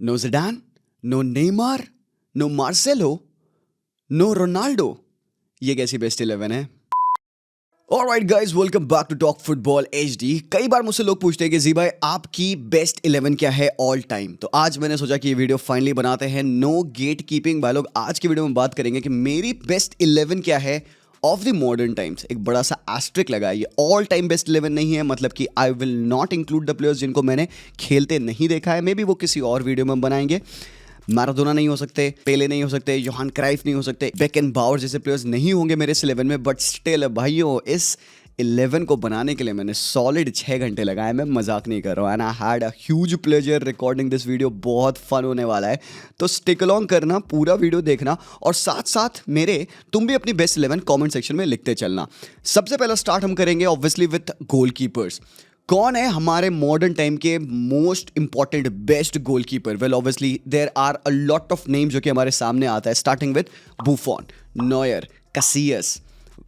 No Zidane, no Neymar, no Marcelo, no Ronaldo. ये कैसी best 11 है? Alright guys, welcome back to Talk Football HD. कई बार मुझसे लोग पूछते हैं कि जी भाई आपकी बेस्ट 11 क्या है ऑल टाइम। तो आज मैंने सोचा कि ये वीडियो फाइनली बनाते हैं। नो गेट कीपिंग भाई लोग, आज की वीडियो में बात करेंगे कि मेरी बेस्ट 11 क्या है ऑफ द मॉडर्न टाइम्स। एक बड़ा सा एस्ट्रिक लगा, ये ऑल टाइम बेस्ट 11 नहीं है, मतलब कि I will not include the players जिनको मैंने खेलते नहीं देखा है। मे बी वो किसी और वीडियो में बनाएंगे। मैराडोना नहीं हो सकते, पेले नहीं हो सकते, योहान क्राइफ नहीं हो सकते, बेकेनबाउअर जैसे प्लेयर्स नहीं होंगे मेरे इस 11 में। बट स्टिल भाइयों, इस 11 को बनाने के लिए मैंने सॉलिड 6 घंटे लगाए। मैं मजाक नहीं कर रहा हूँ। And I had a huge pleasure recording this video. बहुत फन होने वाला है, तो स्टिक अलोंग करना, पूरा वीडियो देखना और साथ साथ मेरे तुम भी अपनी बेस्ट 11 कमेंट सेक्शन में लिखते चलना। सबसे पहला स्टार्ट हम करेंगे ऑब्वियसली विथ गोलकीपर्स। कौन है हमारे मॉडर्न टाइम के most important best goalkeeper? Well obviously there are a lot of names जो कि हमारे सामने आता है, starting with Buffon, Neuer, Casillas,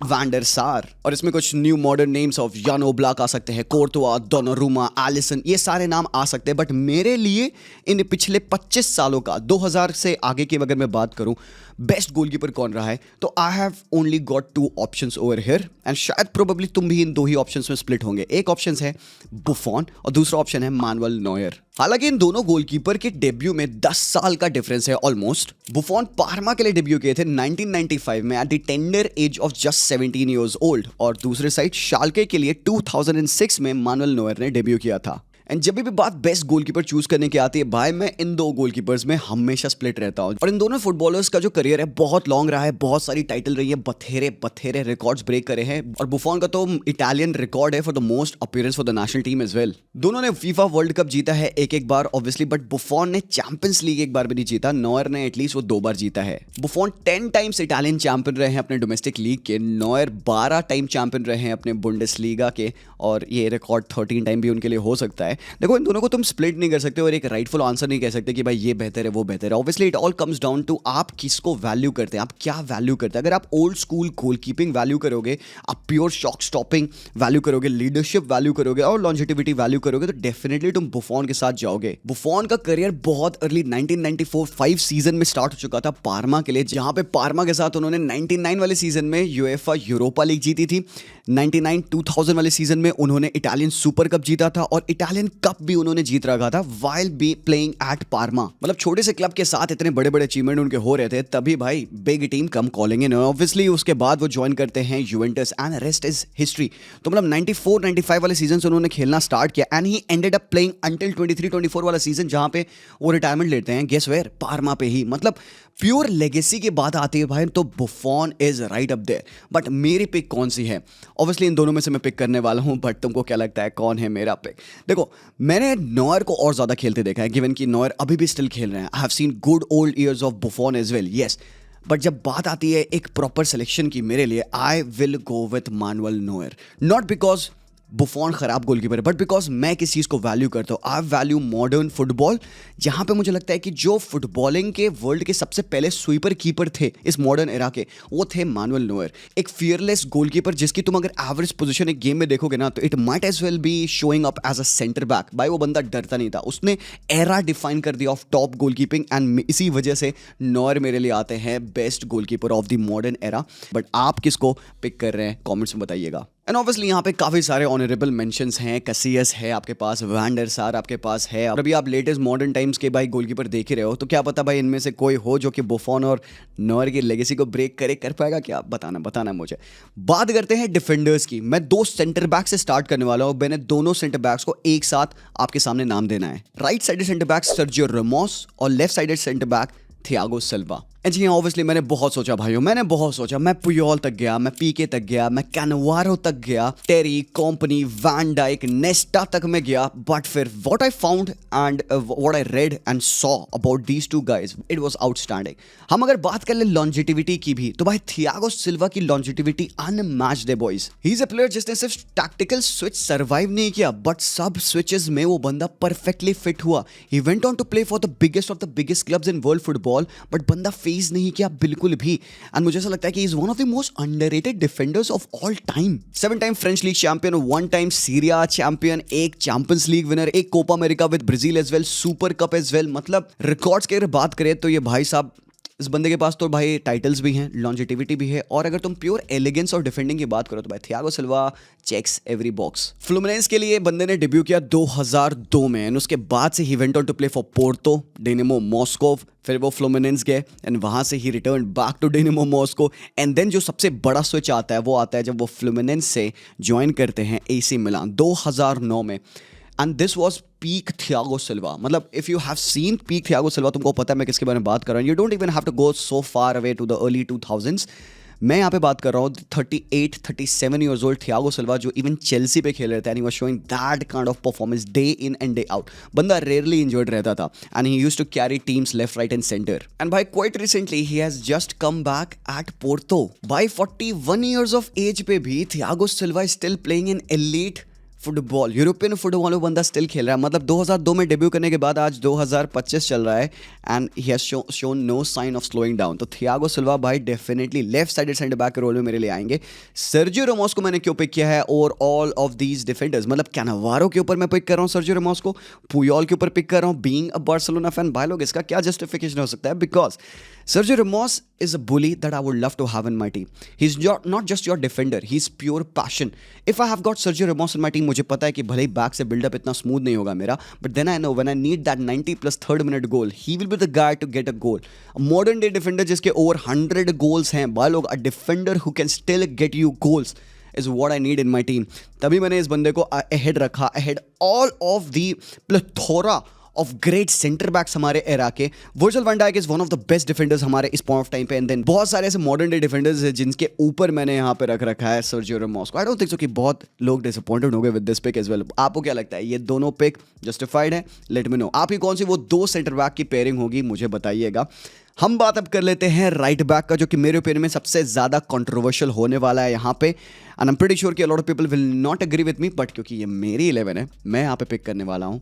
Van der Sar, और इसमें कुछ new modern names of Jan Oblak आ सकते हैं, कोर्तोआ, डोनारुमा, एलिसन, ये सारे नाम आ सकते हैं। बट मेरे लिए इन पिछले 25 सालों का, 2000 से आगे की अगर मैं बात करूं, बेस्ट गोलकीपर कौन रहा है, तो I have only got 2 options over here. And शायद प्रोबेबली तुम भी इन 2 ही ऑप्शंस में स्प्लिट होंगे। एक ऑप्शन है बुफॉन और दूसरा ऑप्शन है मैनुअल नॉयर। हालांकि इन दोनों गोलकीपर के डेब्यू में 10 साल का डिफरेंस है ऑलमोस्ट। बुफॉन पार्मा के लिए डेब्यू किए थे 1995 में at the tender as of just 17 years old, और दूसरे साइड शाल्के के लिए 2006 में मैनुअल नॉयर ने डेब्यू किया था। एंड जब भी बात बेस्ट गोलकीपर चूज करने की आती है भाई, मैं इन 2 गोलकीपर्स में हमेशा स्प्लिट रहता हूं। और इन दोनों फुटबॉलर्स का जो करियर है बहुत लॉन्ग रहा है, बहुत सारी टाइटल रही है, बथेरे रिकॉर्ड्स ब्रेक करे हैं। और बुफॉन का तो इटालियन रिकॉर्ड है for the most appearance for the national team as well. दोनों ने फीफा वर्ल्ड कप जीता है एक बार ऑब्वियसली, बट बुफॉन ने चैंपियंस लीग एक बार भी नहीं जीता। नॉयर ने एटलीस्ट वो 2 बार जीता है। बुफॉन 10 टाइम्स इटालियन चैंपियन रहे हैं अपने डोमेस्टिक लीग के, नॉयर 12 टाइम चैंपियन रहे हैं अपने बुंडेसलीगा के, और ये रिकॉर्ड 13 टाइम भी उनके लिए हो सकता है। देखो, इन दोनों को तुम स्प्लिट नहीं कर सकते और एक राइटफुल आंसर नहीं कह सकते कि भाई ये बेहतर है वो बेहतर है। Obviously it all comes down to आप किसको वैल्यू करते हैं, आप क्या वैल्यू करते हैं। अगर आप ओल्ड स्कूल गोलकीपिंग वैल्यू करोगे, आप प्योर शॉक स्टॉपिंग वैल्यू करोगे, लीडरशिप वैल्यू करोगे और लॉन्जेटिविटी वैल्यू करोगे, तो डेफिनेटली तुम बुफॉन के साथ जाओगे। बुफॉन का करियर बहुत अर्ली 1994-5 सीजन में स्टार्ट हो चुका था पार्मा के लिए, जहां पे पार्मा के साथ उन्होंने 99 वाले सीजन में यूएफए यूरोपा लीग जीती थी। 99-2000 वाले सीजन में उन्होंने इटालियन सुपर कप जीता था और इटालियन कप भी उन्होंने जीत रखा था while be playing at pharma. मतलब छोटे से क्लब के साथ इतने बड़े बड़े अचीवमेंट उनके हो रहे थे, तभी भाई big team come calling in. Obviously उसके बाद वो ज्वाइन करते हैं Juventus and rest is history. तो मतलब 94-95 वाले सीजन से उन्होंने खेलना स्टार्ट किया and he ended up playing until 23-24 वाला सीजन, जहां पे वो रिटायरमेंट लेते हैं। Guess where? पार्मा पे ही। मतलब प्योर लेगेसी की बात आती है भाई, तो Buffon is right up there. But मेरी पिक कौन सी है? ऑब्वियसली इन दोनों में से मैं पिक करने वाला हूं, बट तुमको क्या लगता है कौन है मेरा पिक? देखो, मैंने नॉयर को और ज्यादा खेलते देखा है, गिवन कि नॉयर अभी भी स्टिल खेल रहे हैं। I have seen good old years of Buffon as well, yes. But जब बात आती है एक प्रॉपर सिलेक्शन की मेरे लिए, I will go with Manuel Neuer. Not because बुफॉन खराब गोलकीपर है, बट बिकॉज मैं किस चीज़ को वैल्यू करता हूँ। आई वैल्यू मॉडर्न फुटबॉल, जहाँ पे मुझे लगता है कि जो फुटबॉलिंग के वर्ल्ड के सबसे पहले स्वीपर कीपर थे इस मॉडर्न एरा के, वो थे मैनुअल नॉयर। एक फियरलेस गोलकीपर जिसकी तुम अगर एवरेज पोजीशन एक गेम में देखोगे ना, तो it might as well be showing up as a centre back. भाई वो बंदा डरता नहीं था, उसने एरा डिफाइन कर दिया ऑफ टॉप गोलकीपिंग, एंड इसी वजह से नॉयर मेरे लिए आते हैं best goalkeeper of the modern era. But आप किसको पिक कर रहे हैं कॉमेंट्स में बताइएगा। एंड ऑब्वियसली यहाँ पे काफी सारे ऑनरेबल मेंशंस हैं। कैसियस है आपके पास, वैन डर सार आपके पास है, और अभी आप लेटेस्ट मॉडर्न टाइम्स के भाई गोलकीपर देख ही रहे हो, तो क्या पता भाई इनमें से कोई हो जो कि बुफॉन और नॉयर की लेगेसी को ब्रेक कर पाएगा क्या? बताना मुझे। बात करते हैं डिफेंडर्स की। मैं 2 सेंटर बैक से स्टार्ट करने वाला हूँ। मैंने दोनों सेंटर बैक्स को एक साथ आपके सामने नाम देना है। Right sided centre back Sergio Ramos और left sided centre back Thiago Silva. जी हाँ, ऑब्वियसली मैंने बहुत सोचा भाइयों, मैं पुयोल तक गया, मैं पीके तक गया, मैं कैनवारो तक गया, टेरी, कंपनी, वैन डाइक, नेस्टा तक मैं गया। बट फिर what I found and what I read and saw about these 2 guys, it was outstanding. हम अगर बात कर ले लॉन्जिटिविटी की भी, तो भाई थियागो सिल्वा की लॉन्जिटिविटी अनमैच्ड है boys. He is a player जिसने सिर्फ टैक्टिकल स्विच सर्वाइव नहीं किया, बट सब स्विचेस में वो बंदा परफेक्टली फिट हुआ। He went on to play for the biggest of the biggest clubs in world football, but बंदा चेज नहीं किया बिल्कुल भी। एंड मुझे ऐसा लगता है कि is one of the most underrated defenders of all time. 7 time French league champion, 1 time Serie A champion, एक चैंपियंस लीग विनर, एक Copa America with Brazil as well, super cup as well. मतलब records की अगर बात करें तो ये भाई साहब, इस बंदे के पास तो भाई टाइटल्स भी हैं, लॉन्जेटिविटी भी है, और अगर तुम प्योर एलिगेंस और डिफेंडिंग की बात करो तो भाई Thiago Silva checks every box. Fluminense के लिए बंदे ने डेब्यू किया 2002 में, एंड उसके बाद से ही went on to play for Porto, Dinamo Moscow, फिर वो फ्लुमिनेंस गए एंड वहां से ही return back to Dinamo Moscow. And then जो सबसे बड़ा स्विच आता है वो आता है जब वो फ्लुमिनेंस से ज्वाइन करते हैं एसी मिलान 2009 में। And this was peak Thiago Silva. मतलब if you have seen peak Thiago Silva, तुमको पता है मैं किसके बारे में बात कर रहा हूँ। You don't even have to go so far away to the early 2000s। मैं यहाँ पे बात कर रहा हूँ 38-37 ईयर्स ओल्ड थियागो सिल्वा, जो इवन चेल्सी पे खेल रहे थे, and he was showing that kind of performance day in and day out. बंदा रेयरली इंजर्ड रहता था and he used to carry teams left right and centre. And भाई quite recently ही has just come back at Porto. By 41 years of age पे भी Thiago Silva is still playing in elite football. European football में बंदा still खेल रहा है। मतलब 2002 में डेब्यू करने के बाद आज 2025 चल रहा है and he has shown no sign of slowing down. तो थियागो सिल्वा भाई definitely left sided centre back के रोल में मेरे लिए आएंगे। सर्जियो रामोस को मैंने क्यों पिक किया है और ऑल ऑफ दीज डिफेंडर्स, मतलब कैनावारो के ऊपर मैं पिक कर रहा हूँ सर्जियो रामोस को, पुयोल के ऊपर पिक कर रहा हूँ बीइंग अ बार्सिलोना फैन। भाई लोग इसका क्या जस्टिफिकेशन हो सकता है? Because Sergio Ramos is a bully that I would love to have in my team. He's not just your defender, he's pure passion. If I have got Sergio Ramos in my team, मुझे पता है कि भले ही back से buildup इतना smooth नहीं होगा मेरा, but then I know when I need that 90+ third minute goal, he will be the guy to get a goal. A modern day defender जिसके over 100 goals हैं, भाई लोग, a defender who can still get you goals is what I need in my team. तभी मैंने इस बंदे को ahead रखा, ahead all of the plethora of great centre backs हमारे एरा के। Virgil van Dijk is one of the best defenders हमारे इस पॉइंट ऑफ टाइम पे। एंड देन बहुत सारे ऐसे मॉडर्न डे डिफेंडर्स हैं जिनके ऊपर मैंने यहाँ पे रख रखा है सर्जियो रामोस को। आई डोंट थिंक सो कि बहुत लोग डिसअपॉइंटेड हो गए with this pick as well. आपको क्या लगता है, ये दोनों पिक जस्टिफाइड है? लेट मी नो आपकी कौन सी वो दो सेंटर बैक की पेयरिंग होगी, मुझे बताइएगा। हम बात अब कर लेते हैं राइट बैक का, जो कि मेरे ओपिनियन में सबसे ज्यादा कंट्रोवर्शियल होने वाला है यहाँ पे। And I am pretty sure कि a lot of people will not agree with me, but क्योंकि ये मेरी 11 है, मैं यहाँ पे पिक करने वाला हूँ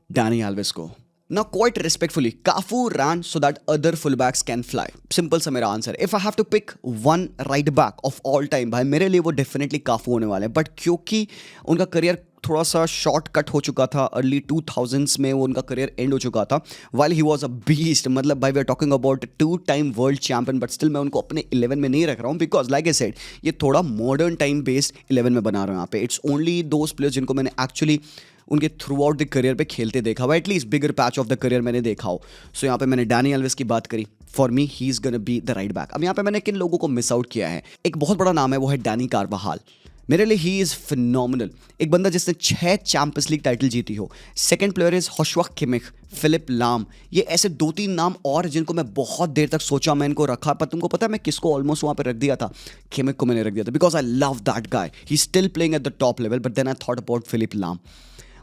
डैनी एल्वेस को। Now, quite respectfully, Cafu ran so that other fullbacks can fly. Simple सा मेरा answer. If I have to pick one right back of all time, भाई मेरे लिए वो डेफिनेटली काफू होने वाले हैं। बट क्योंकि उनका करियर थोड़ा सा शॉर्टकट हो चुका था, अर्ली 2000s में वो उनका करियर एंड हो चुका था, while he was a beast. मतलब भाई we are talking about 2 time world champion, but still मैं उनको अपने 11 में नहीं रख रहा हूँ बिकॉज लाइक आई सेड ये थोड़ा मॉडर्न टाइम बेस्ड 11 में बना रहा हूँ यहाँ पे। इट्स ओनली दोज प्लेयर्स जिनको मैंने एक्चुअली उनके थ्रू आउट द करियर पे खेलते देखा हुआ, at least bigger patch of the career मैंने देखा हो। सो यहाँ पे मैंने डैनी एल्वेस की बात करी। For me he is gonna be the right back. अब यहाँ पे मैंने किन लोगों को मिस आउट किया है, एक बहुत बड़ा नाम है, वो है डैनी कारवाहाल। मेरे लिए ही इज फिनोमिनल। एक बंदा जिसने 6 चैंपियंस लीग टाइटल जीती हो। Second player is Joshua Kimmich, Philipp Lahm. ये ऐसे 2-3 नाम और जिनको मैं बहुत देर तक सोचा, मैं इनको रखा, पर तुमको पता है मैं किसको ऑलमोस्ट वहाँ पे रख दिया था? किमिख को मैंने रख दिया था because I love that guy. He still playing at the top level, but then I thought about Philipp Lahm.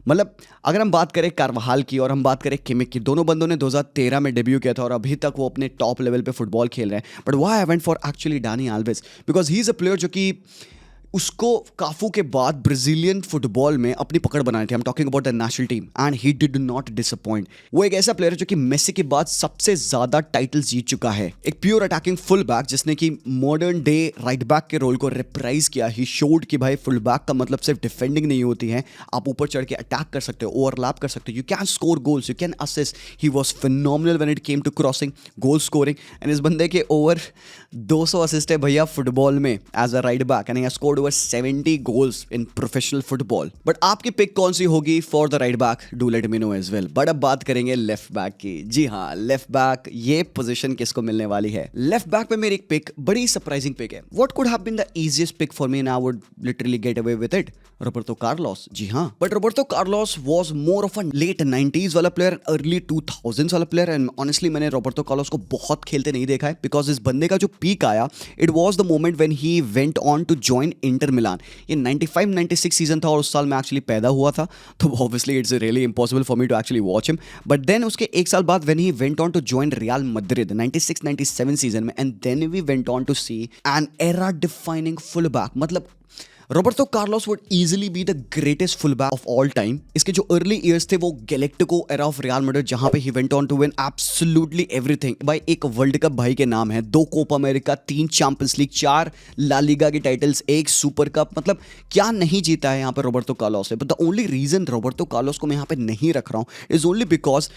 मतलब अगर हम बात करें कारवाहाल की और हम बात करें किमिक की, दोनों बंदों ने 2013 में डेब्यू किया था और अभी तक वो अपने टॉप लेवल पे फुटबॉल खेल रहे हैं। But why I went for actually Danny Alves because he is a player जो कि उसको काफू के बाद ब्राजीलियन फुटबॉल में अपनी पकड़ बनाई थी। I am talking about the national team and he did not disappoint. वो एक ऐसा प्लेयर है जो कि मेसी के बाद सबसे ज्यादा टाइटल्स जीत चुका है। एक प्योर अटैकिंग फुल बैक जिसने कि मॉडर्न डे राइट बैक के रोल को रिप्राइज किया। ही शोड कि भाई फुल बैक का मतलब सिर्फ डिफेंडिंग नहीं होती है, आप ऊपर चढ़ के अटैक कर सकते हो, ओवरलैप कर सकते हो, you can score goals, you can assist. He was phenomenal when it came to crossing, goal scoring. And इस बंदे के ओवर 200 असिस्ट है भैया फुटबॉल में as a right back, and he has scored over 70 goals in professional football. But आपकी pick कौन सी होगी for the right back? Do let me know as well. But अब बात करेंगे लेफ्ट बैक की। जी हाँ, लेफ्ट बैक, ये पोजीशन किसको मिलने वाली है? लेफ्ट बैक पे मेरी एक पिक बड़ी सरप्राइजिंग पिक है। What could have been the easiest pick for me and I would literally get away with it? Roberto Carlos. जी हाँ, but Roberto Carlos was more of a late 90s वाला player, early 2000s वाला player. And honestly मैंने Roberto Carlos को बहुत खेलते नहीं देखा है बिकॉज इस बंदे का जो पीक आया, it was the moment when he went on to join Inter Milan. ये 95-96 सीजन था और उस साल मैं एक्चुअली पैदा हुआ था, तो obviously it's really impossible for me to actually watch him. But then उसके एक साल बाद when he went on to join Real Madrid 96-97 season में, and then we went on to see an era defining full back. मतलब Roberto Carlos would easily be the greatest fullback of all time. इसके जो early years थे वो Galactico era of Real Madrid, जहां पे he went on to win absolutely everything. भाई एक world cup भाई के नाम है, 2 Copa America, 3 champions league, 4 La Liga की टाइटल्स, 1 सुपर कप, मतलब क्या नहीं जीता है यहाँ पे रॉबर्टो कार्लोस ने। But the only reason Roberto Carlos को मैं यहाँ पे नहीं रख रहा हूँ is only because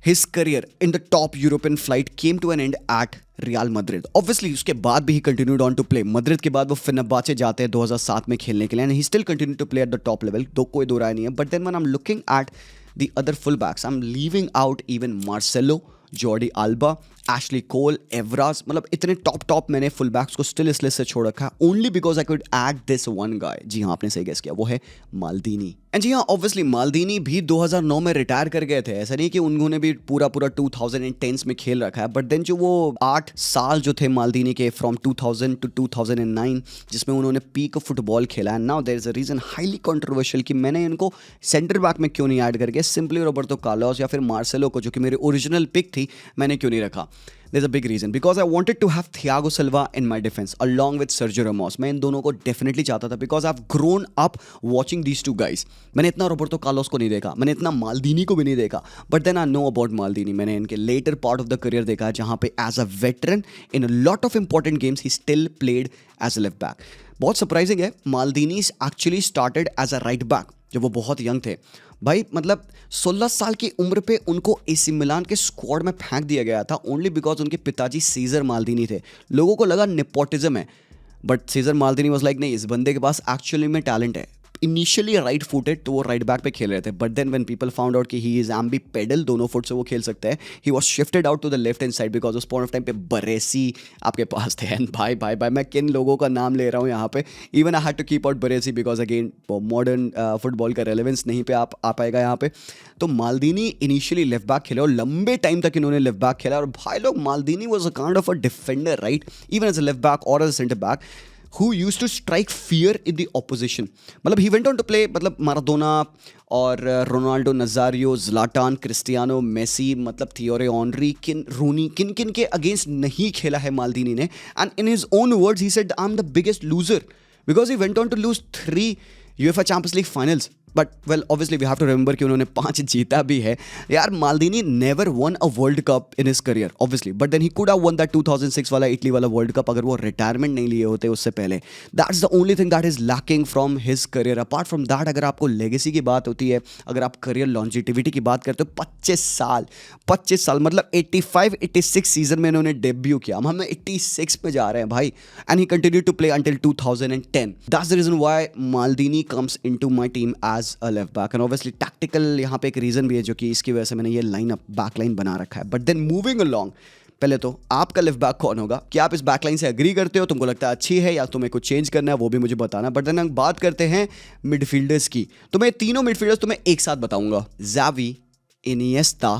his career in the top European flight came to an end at Real Madrid. Obviously उसके बाद भी he continued on to play. Madrid के बाद वो फेनेर्बाचे जाते हैं 2007 में खेलने के लिए and he still continued to play at the top level. कोई दो राय नहीं है. But then when I'm looking at the other fullbacks, I'm leaving out even Marcelo, Jordi Alba, Ashley Cole, Evra, मतलब इतने टॉप मैंने फुल बैक्स को still इस list से छोड़ रखा है only because I could add this one guy. जी हाँ, आपने सही गेस किया, वो है माल्दीनी। एंड जी हाँ, ऑब्वियसली माल्दीनी भी 2009 में रिटायर कर गए थे। ऐसा नहीं कि उन्होंने भी पूरा 2010s में खेल रखा है, बट देन जो वो 8 साल जो थे माल्दीनी के फ्रॉम 2000 टू 2009 जिसमें उन्होंने पीक फुटबॉल खेला है, now there is a reason highly controversial कि मैंने इनको सेंटर बैक में क्यों नहीं ऐड करके सिंपली रॉबर्टो कार्लोस या फिर मार्सेलो को, जो कि मेरी ओरिजिनल पिक थी, मैंने क्यों नहीं रखा। There's a big reason because I wanted to have Thiago Silva in my defense along with Sergio Ramos. मैं इन दोनों को डेफिनेटली चाहता था because I've grown up watching these two guys. मैंने इतना रॉबर्टो कार्लोस को नहीं देखा, मैंने इतना माल्दीनी को भी नहीं देखा, but then I know about माल्दीनी. मैंने इनके later part of the career देखा जहाँ पे as a veteran in a lot of important games he still played as a left back. बहुत सरप्राइजिंग है, माल्दीनी actually started as a right back जब वो बहुत यंग थे। भाई मतलब 16 साल की उम्र पे उनको एसी मिलान के स्क्वाड में फेंक दिया गया था ओनली बिकॉज उनके पिताजी सीजर माल्दीनी थे। लोगों को लगा नेपोटिज्म है, but Cesare Maldini was like नहीं, इस बंदे के पास एक्चुअली में टैलेंट है। इनिशियली राइट फुटेड तो वो राइट बैक पे खेल रहे थे, but then when people found out कि ही इज एम्बी पेडल, दोनों फुट से वो खेल सकता है, he was shifted out to the left hand side because उस पॉइंट ऑफ टाइम पे बरेसी आपके पास थे। एंड भाई मैं किन लोगों का नाम ले रहा हूँ यहाँ पे, even I had to keep out Baresi because again modern football का रेलेवेंस नहीं पे आ पाएगा यहाँ पे। तो माल्दीनी इनिशियली लेफ्ट बैक खेला और लंबे टाइम तक इन्होंने लेफ्ट बैक खेला। और भाई लोग, Maldini was a kind of a defender right, even as a left back और as a centre back who used to strike fear in the opposition. मतलब he went on to play मतलब Maradona और Ronaldo नजारियो, ज़्लाटान, Cristiano, Messi, मतलब थियोरे honorary, रूनी, किन के against नहीं खेला है माल्दीनी ने। And in his own words he said I am the biggest loser because he went on to lose 3 UEFA Champions League finals. But well obviously we have to remember कि उन्होंने 5 जीता भी है। यार Maldini never won a World Cup in his career obviously, but then he could have won that 2006 वाला Italy वाला world cup अगर वो रिटायरमेंट नहीं लिए होते उससे पहले। That's the only thing that is lacking from his career. Apart from that, अगर आपको लेगेसी की बात होती है, अगर आप करियर लॉन्जिटिविटी की बात करते हो, 25 साल मतलब 85-86 सीजन में इन्होंने डेब्यू किया, हम 86 पे जा रहे हैं भाई। And he continue to play until 2010। That's the reason why Maldini comes into my team as a left back. And obviously tactical यहाँ पे एक रीजन भी है जो कि इसकी वजह से मैंने ये लाइन अप बैक लाइन बना रखा है। बट देन मूविंग अलोंग, पहले तो आपका लेफ्ट बैक कौन होगा? क्या आप इस बैकलाइन से एग्री करते हो, तुमको लगता है अच्छी है या तुम्हें कुछ चेंज करना है, वो भी मुझे बताना। बट देन हम बात करते हैं मिडफील्डर्स की, तो मैं तीनों मिडफील्डर्स तुम्हें एक साथ बताऊंगा, Xavi, Iniesta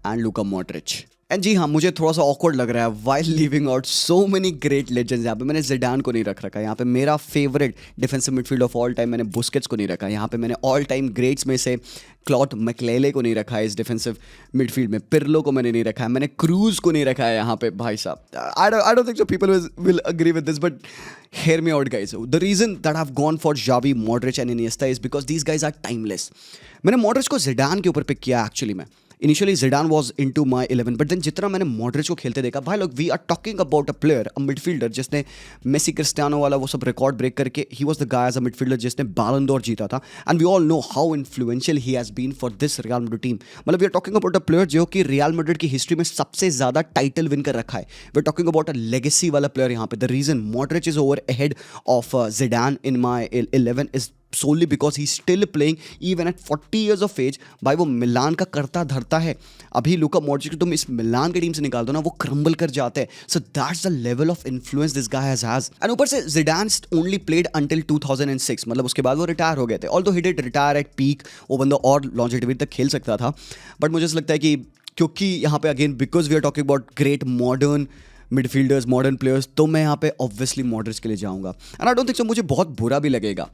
and Luka Modric. And जी हाँ, मुझे थोड़ा सा ऑकवर्ड लग रहा है while leaving out so many great legends. यहाँ पे मैंने ज़िडान को नहीं रख रखा, यहाँ पे मेरा favourite defensive midfield of all time मैंने बुस्केट्स को नहीं रखा, यहाँ पे मैंने ऑल टाइम ग्रेट्स में से क्लॉड मैकलेले को नहीं रखा है इस डिफेंसिव मिडफील्ड में, पिर्लो को मैंने नहीं रखा है, मैंने क्रूज को नहीं रखा है यहाँ पे। भाई साहब, आई don't think so people will agree with this, but hear me out guys. The reason that I've gone for Xavi, Modric and Iniesta is because these guys are timeless. मैंने मॉड्रिच को ज़िडान के ऊपर pick किया actually में। Initially Zidane was into my 11, but then जितना मैंने Modric को खेलते देखा, भाई लोग, we are talking about a player, a midfielder जिसने मेसी क्रिस्टियानो वाला वो सब रिकॉर्ड ब्रेक करके, he was the guy as a midfielder जिसने बैलन डोर जीता था। And we all know how influential he has been for this real Madrid team. मतलब we are talking about a player जो कि real Madrid की history में सबसे ज़्यादा टाइटल विन कर रखा है। We are talking about a legacy वाला प्लेयर यहाँ पे। The reason Modric is over ahead of Zidane in my 11 is solely because he's still playing even at 40 years of age। भाई वो मिलान का करता धरता है। अभी लुका मॉड्रिच को तुम इस मिलान की टीम से निकाल दो ना, वो क्रम्बल कर जाते हैं। So that's the level of influence this guy has. And ऊपर से ज़िडान ओनली प्लेड अंटिल 2006, मतलब उसके बाद वो रिटायर हो गए थे। Although he did retire at peak, वो बंदा और लॉन्जेटिविटी तक खेल सकता था, बट मुझे ऐसा लगता है कि क्योंकि यहाँ पे again because we are talking about great modern midfielders, modern players, तो मैं यहाँ पे ऑब्वियसली मॉड्रिच के लिए जाऊँगा। And I don't think so मुझे बहुत बुरा भी लगेगा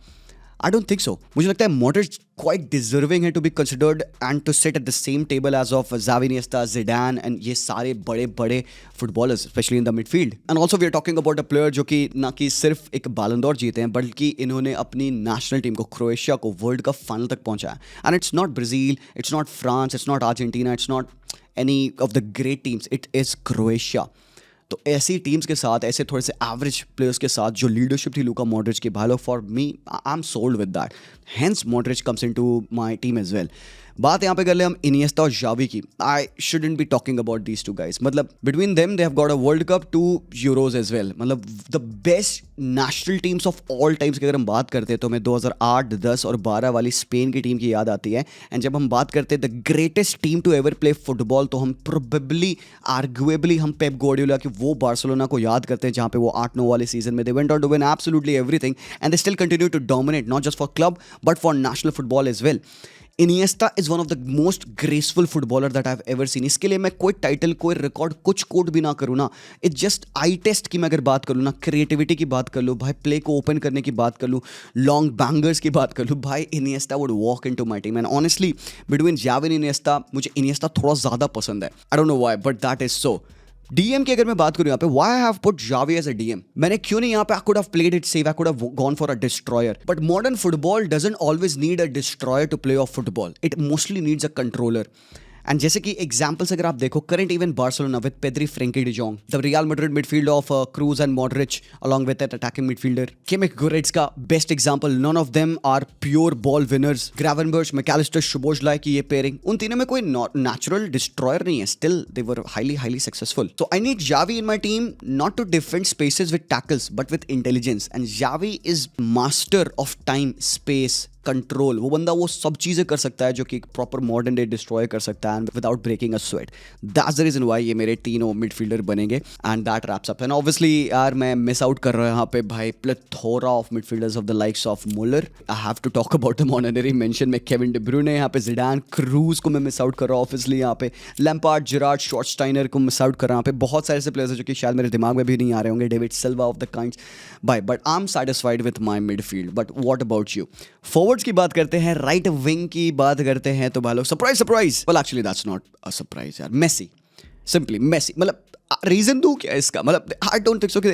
आई डोंट थिंक सो. मुझे लगता है मॉडरिच क्वाइट डिजर्विंग है to be considered and to sit at the same table as of Xavi, Iniesta, Zidane and ये सारे बड़े बड़े footballers especially in the midfield. And also we are talking about a player जो कि ना कि सिर्फ एक बैलन डॉर जीते हैं, बल्कि इन्होंने अपनी नेशनल टीम को, क्रोएशिया को, वर्ल्ड कप फाइनल तक पहुंचाया. And it's not Brazil, it's not France, it's not Argentina, it's not any of the great teams, it is Croatia. तो ऐसी टीम्स के साथ, ऐसे थोड़े से एवरेज प्लेयर्स के साथ जो लीडरशिप थी लूका मॉडरिच की, भाई for me I am sold with that. Hence Modric comes into my team as well. बात यहाँ पे कर ले हम इनिएस्टा और जावी की. I shouldn't be talking about these two guys. मतलब between them they have got a World Cup, 2 Euros as well. मतलब the best national teams of all times की अगर हम बात करते हैं तो हमें 2008, 10 और 12 वाली स्पेन की टीम की याद आती है. एंड जब हम बात करते हैं the greatest team to ever play football, तो हम प्रोबेबली आर्गुएबली हम पेप गार्डियोला की वो बार्सिलोना को याद करते हैं जहाँ पे वो 8-9 वाले सीजन में they went on to win absolutely everything and they still continue to dominate not just for club but for national football as well. Iniesta is one of the most graceful footballer that I have ever seen. इसके लिए मैं कोई title, कोई record, कुछ coat भी ना करूँ ना, इट्स जस्ट आई टेस्ट की मैं अगर बात कर लूँ ना, क्रिएटिविटी की बात कर लूँ भाई, प्ले को ओपन करने की बात कर लूँ, लॉन्ग बैंगर्स की बात कर लूँ, भाई Iniesta would walk into my team. And honestly between Xavi and Iniesta मुझे इनिएस्टा थोड़ा ज़्यादा पसंद है. I don't know why but that is so. DM की अगर मैं बात करूं यहाँ पे, why I have put Xavi as a DM, मैंने क्यों नहीं यहाँ पे, I could have played it safe, I could have gone for a destroyer. But modern football doesn't always need a destroyer to play of football, it mostly needs a controller. And जैसे कि examples अगर आप देखो, current even Barcelona with Pedri, Frenkie de Jong, the Real Madrid midfield of Kroos and Modric along with that attacking midfielder Kimmich Goretzka, best example. None of them are pure ball winners. Gravenberch, Mac Allister, Szoboszlai की ये pairing, उन तीनों में कोई natural destroyer नहीं है, still they were highly successful. So I need Xavi in my team not to defend spaces with tackles but with intelligence, and Xavi is master of time, space, control. वो बंदा वो सब चीज़ें कर सकता है जो कि प्रॉपर मॉडर्न डे डिस्ट्रॉय कर सकता है without breaking a sweat. That's the reason why ये मेरे तीनों मिडफील्डर बनेंगे and that wraps up. And obviously यार मैं मिस आउट कर रहा हूँ यहाँ पे भाई plethora of midfielders of the likes of Muller. I have to talk about the honorary mention में केविन डी ब्रूयने, यहाँ पे जिडान, क्रूज को मैं मिस आउट कर रहा हूँ ऑब्वियसली, यहाँ पे लैम्पार्ड, जेरार्ड, शॉर्टस्टाइनर को मिस आउट कर रहा हूँ. यहाँ पे बहुत सारे ऐसे प्लेयर्स हैं जो कि शायद मेरे दिमाग में भी नहीं आ रहे होंगे, David Silva of the kinds by. But I am satisfied with my midfield. But what about you? Forwards की बात करते हैं, राइट विंग की बात करते हैं तो भाई लोग surprise. Well actually that's not a surprise यार, मेसी, सिंपली मेसी. मतलब रीजन दूं क्या इसका? मतलब आई डोंट थिंक सो कि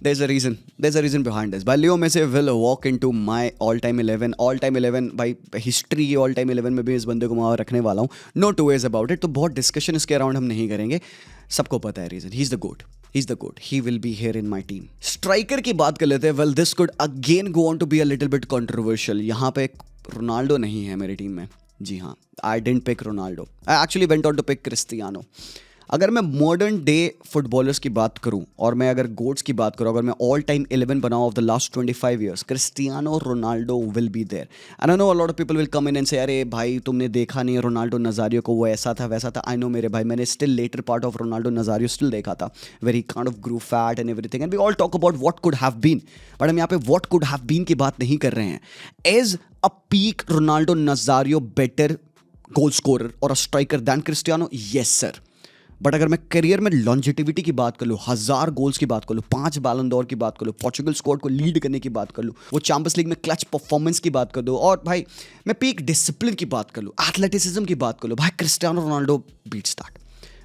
there's a reason behind this. भाई Leo Messi will walk into my all time 11 भाई हिस्ट्री की all time 11 में भी इस बंदे को वहाँ रखने वाला हूँ, no two ways about it. तो बहुत डिस्कशन इसके अराउंड हम नहीं करेंगे, सबको पता है reason. He is the GOAT, he will be here in my team. Striker की बात कर लेते हैं. Well this could again go on to be a little bit controversial. यहाँ पे रोनाल्डो नहीं है मेरी टीम में. जी हाँ, I didn't pick Ronaldo, I actually went on to pick Cristiano. अगर मैं मॉडर्न डे फुटबॉलर्स की बात करूं और मैं अगर गोट्स की बात करूं, अगर मैं ऑल टाइम 11 बनाऊं of the last 25 years, Cristiano Ronaldo will be there. And I know a lot of people will come in and say अरे भाई तुमने देखा नहीं रोनाल्डो नज़ारियो को, वो ऐसा था वैसा था. आई नो मेरे भाई, मैंने still later part of Ronaldo Nazario still देखा था, very kind of grew fat and everything. And we all talk about what could have been, but हम यहाँ पे व्हाट कुड हैव बीन की बात नहीं कर रहे हैं. As a peak Ronaldo Nazario better goal scorer और a striker than Cristiano? Yes sir. But अगर मैं करियर में लॉन्जिटिविटी की बात कर लूँ, 1000 गोल्स की बात कर लूँ, 5 बैलन डोर की बात कर लूँ, पोर्चुगल स्क्वाड को लीड करने की बात कर लूँ, वो चैंपियंस लीग में क्लच परफॉर्मेंस की बात कर दो, और भाई मैं पीक डिसिप्लिन की बात कर लूँ, एथलेटिसिज्म की बात कर लूँ, भाई क्रिस्टियानो रोनाल्डो बीट्स दैट.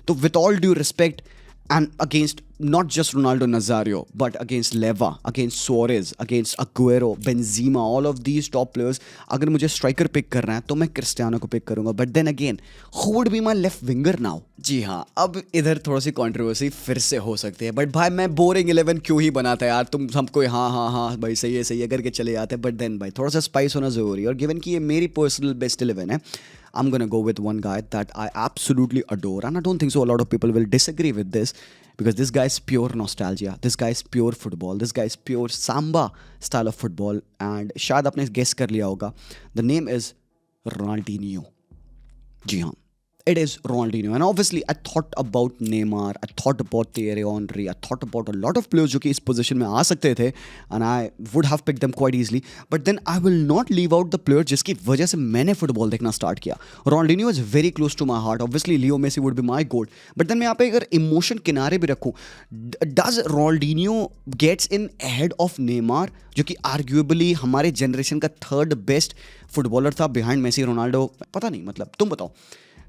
तो with all due respect and against not just Ronaldo Nazario but against Leva, against Suarez, against Aguero, Benzema, all of these top players, अगर मुझे स्ट्राइकर पिक करना है तो मैं क्रिस्टियानो को पिक करूंगा. But then again who would be my left winger now? जी हाँ, अब इधर थोड़ी सी कंट्रोवर्सी फिर से हो सकती है, बट भाई मैं बोरिंग 11 क्यों ही बनाता है यार, तुम सबको हाँ भाई सही है करके चले जाते हैं. बट देन भाई थोड़ा सा स्पाइस होना ज़रूरी है, और गिवन कि ये मेरी पर्सनल बेस्ट 11 है, I'm going to go with one guy that I absolutely adore, and I don't think so a lot of people will disagree with this, because this guy is pure nostalgia, this guy is pure football, this guy is pure samba style of football, and शायद आपने guess कर लिया होगा, the name is Ronaldinho. जी हाँ, it is Ronaldinho. And obviously, I thought about Neymar, I thought about Thierry Henry, I thought about a lot of players जो कि इस position में आ सकते थे, and I would have picked them quite easily. But then I will not leave out the player जिसकी वजह से मैंने फुटबॉल देखना स्टार्ट किया. Ronaldinho is very close to my heart. Obviously, Leo Messi would be my goat. But then मैं यहाँ पे अगर emotion किनारे भी रखूँ, does Ronaldinho gets in ahead of Neymar, जो कि arguably हमारे जनरेशन का थर्ड बेस्ट फुटबॉलर था बिहाइंड मेसी रोनाल्डो? पता नहीं, मतलब तुम बताओ.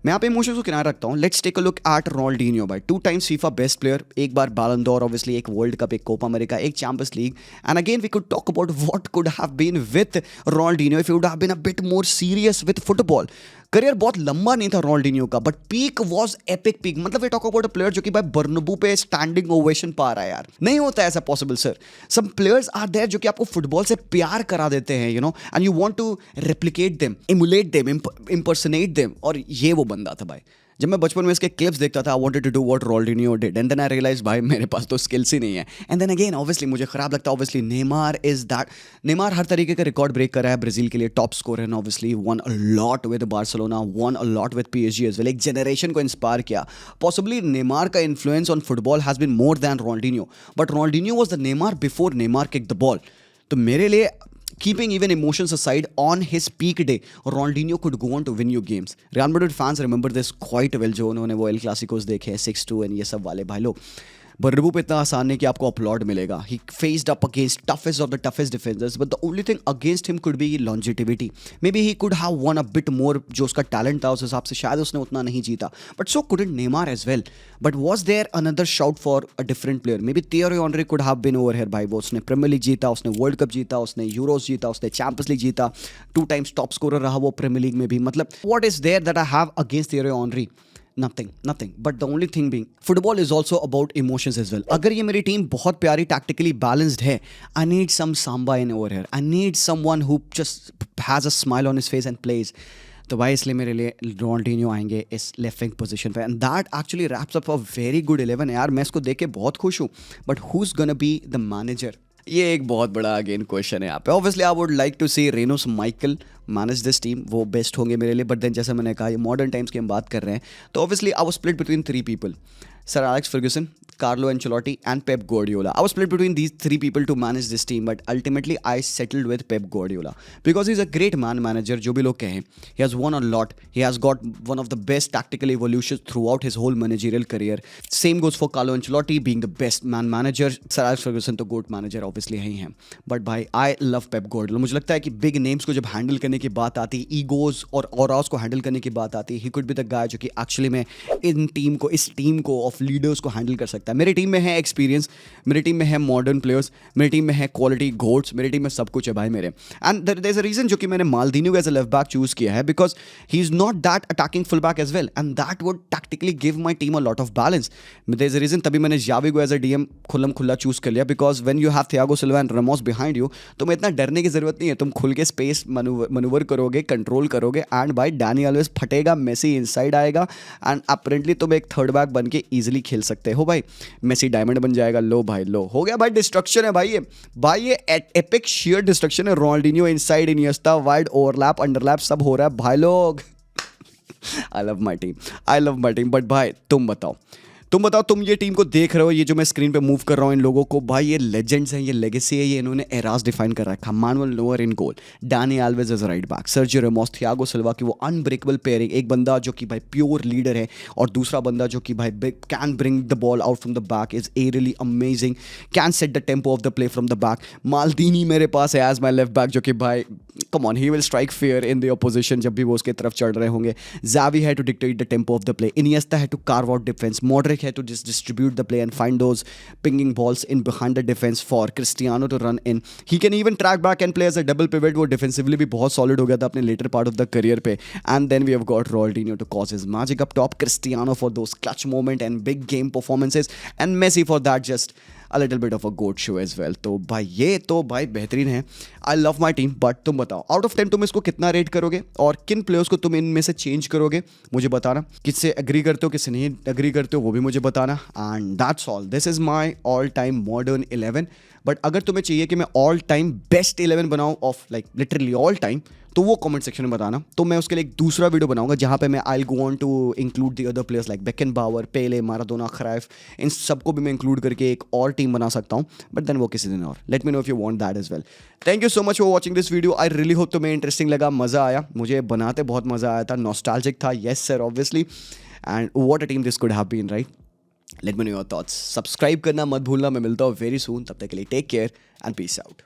मैं यहाँ पे इमोशंस को किनारे रखता हूँ. Let's take a look at Ronaldinho भाई. 2 times फीफा बेस्ट प्लेयर, एक बार बैलन डोर, ऑब्वियसली एक वर्ल्ड कप, एक कोपा अमेरिका, एक champions League. And again we could talk about what could have been with Ronaldinho if he would have been a bit more serious with football. Career बहुत लंबा नहीं था Ronaldinho का, but peak was epic peak. मतलब we talk about a player जो कि भाई Bernabeu पे स्टैंडिंग ओवेशन पा रहा है यार. नहीं होता ऐसा possible sir. Some players are there जो कि आपको फुटबॉल से प्यार करा देते हैं, you know, and you want to replicate them, emulate them, impersonate them. और ये वो बंदा था भाई. जब मैं बचपन में इसके क्लिप्स देखता था, I wanted to do what Ronaldinho did, and then I realise भाई मेरे पास तो स्किल्स ही नहीं है. एंड देन अगेन ऑब्वियसली मुझे खराब लगता है. Obviously Neymar is that. Neymar हर तरीके का रिकॉर्ड ब्रेक कर रहा है ब्राजील के लिए. Top scorer and obviously won a lot with Barcelona, won a lot with PSG as well. एक जनरेशन को इंस्पायर किया. पॉसिबली नेमार का influence on football has been more than Ronaldinho, but Ronaldinho was the Neymar before Neymar kick the ball. तो मेरे लिए, keeping even emotions aside, on his peak day, Ronaldinho could go on to win you games. Real Madrid fans remember this quite well, जो उन्होंने वो El Clasicos देखे, 6-2 and ये सब वाले भाई लोग. बर्नबू पे इतना आसान नहीं कि आपको अपलॉड मिलेगा. He faced up against toughest of the toughest defenders, but the only thing against him could be longevity. Maybe he could have won a bit more. जो उसका टैलेंट था उस हिसाब से शायद उसने उतना नहीं जीता, but so couldn't Neymar as well. But was there another shout for a different player? Maybe Thierry Henry could have been over here भाई. वो उसने प्रीमियर लीग जीता, उसने वर्ल्ड कप जीता, उसने यूरोस जीता, उसने चैंपियंस लीग जीता, 2 times टॉप स्कोरर रहा वो प्रीमियर लीग में भी. मतलब what is there that I have against Thierry Henry? Nothing. But the only thing being, football is also about emotions as well. अगर ये मेरी टीम बहुत प्यारी टैक्टिकली बैलेंस्ड है, I need some Samba in over here. I need someone who just has a smile on his face and plays. तो भाई इसलिए मेरे लिए रोनाल्डिनियो आएंगे इस लेफ्ट विंग पोजीशन पे. And that actually wraps up a very good 11 यार. मैं इसको देख के बहुत खुश हूँ. But who is gonna be the manager? ये एक बहुत बड़ा अगेन क्वेश्चन है यहाँ पे. Obviously I would like to see Rinus Michels manage this team. वो बेस्ट होंगे मेरे लिए. बट देन जैसे मैंने कहा, ये मॉडर्न टाइम्स की हम बात कर रहे हैं, तो obviously I was split between 3 people. Sir Alex Ferguson, Carlo Ancelotti and Pep Guardiola. I was split between these 3 people to manage this team, but ultimately I settled with Pep Guardiola because he's a great man manager. जो भी लोग कहें, he has won a lot. He has got one of the best tactical evolutions throughout his whole managerial career. Same goes for Carlo Ancelotti being the best man manager. Sir Alex Ferguson तो GOAT manager obviously है ही हैं. But भाई I love Pep Guardiola. मुझे लगता है कि big names को जब handle करने की बात आती है, egos और auras को handle करने की बात आती है, he could be the guy जो कि actually में इस टीम को of leaders को handle कर सकता है. मेरी टीम में है एक्सपीरियंस, मेरी टीम में है मॉडर्न प्लेयर्स, मेरी टीम में है क्वालिटी गोट्स, मेरी टीम में सब कुछ है भाई मेरे. And there is a reason जो कि मैंने Maldini as a left back choose किया है, because he is not that attacking full back as well, and that would tactically give my team a lot of balance. There is a reason तभी मैंने Xavi को as a DM खुल्लम खुल्ला choose कर लिया, because when you have Thiago Silva and Ramos behind you, तुम्हें इतना डरने की जरूरत नहीं है. तुम खुल के स्पेस मनूवर करोगे, कंट्रोल करोगे, एंड भाई डैनी ऑलवेज फटेगा, मेसी इनसाइड आएगा, एंड अपरेंटली तुम एक थर्ड बैक बन के ईजिली खेल सकते हो भाई. मेसी डायमंड बन जाएगा. लो भाई लो, हो गया भाई. डिस्ट्रक्शन है भाई ये एपिक शेयर डिस्ट्रक्शन है. Ronaldinho inside, Iniesta wide, overlap, underlap सब हो रहा है भाई लोग. I love my team. But भाई तुम बताओ, तुम ये टीम को देख रहे हो, ये जो मैं स्क्रीन पे मूव कर रहा हूँ इन लोगों को, भाई ये लेजेंड्स हैं, ये लेगेसी है, ये इन्होंने एराज डिफाइन कर रखा. Manuel Neuer in goal, Dani Alves as right back, Sergio Ramos, Thiago Silva की वो अनब्रेकेबल पेयरिंग. एक बंदा जो कि भाई प्योर लीडर है और दूसरा बंदा जो कि भाई can bring the ball out from the back, is aerially amazing, can set the tempo of the play from the back. Maldini मेरे पास है एज माई लेफ्ट बैक, जो कि भाई come on, he will strike fair in the opposition जब भी वो उसके तरफ चढ़ रहे होंगे. ज़ावी है to dictate the tempo of the play, Iniesta है to carve out defence, Modric है to distribute the play and find those pinging balls in behind the defense for Cristiano to run in. He can even track back and play as a double pivot. वो defensively भी बहुत solid हो गया था अपने later part of the career पे. And then we have got Ronaldinho to cause his magic up top, Cristiano for those clutch moment and big game performances, and Messi for that just a little bit of a goat show as well. तो भाई ये तो भाई बेहतरीन है. I love my team, but तुम बताओ out of 10 तुम इसको कितना रेट करोगे और किन प्लेयर्स को तुम इनमें से चेंज करोगे, मुझे बताना. किससे एग्री करते हो, किससे नहीं एग्री करते हो, वो भी मुझे बताना. And that's all. This is my all time modern 11. But अगर तुम्हें चाहिए कि मैं ऑल टाइम बेस्ट 11 बनाऊँ of like literally all time, तो वो कमेंट सेक्शन में बताना, तो मैं उसके लिए एक दूसरा वीडियो बनाऊंगा जहाँ पे मैं I go on to include the other players like Beckenbauer, Pele, Maradona, Cruyff, इन सबको भी मैं इंक्लूड करके एक और टीम बना सकता हूँ, बट देन वो किसी दिन और। Let me know if you want that as well. Thank you so much for watching this video. I really hope तुम्हें इंटरेस्टिंग लगा, मज़ा आया, मुझे बनाते बहुत मज़ा आया था, नॉस्टैल्जिक था, yes sir obviously, and what a team this could have been, right? Let me know your thoughts, subscribe करना मत भूलना। मैं मिलता हूँ वेरी सून, तब तक के लिए take care and peace out.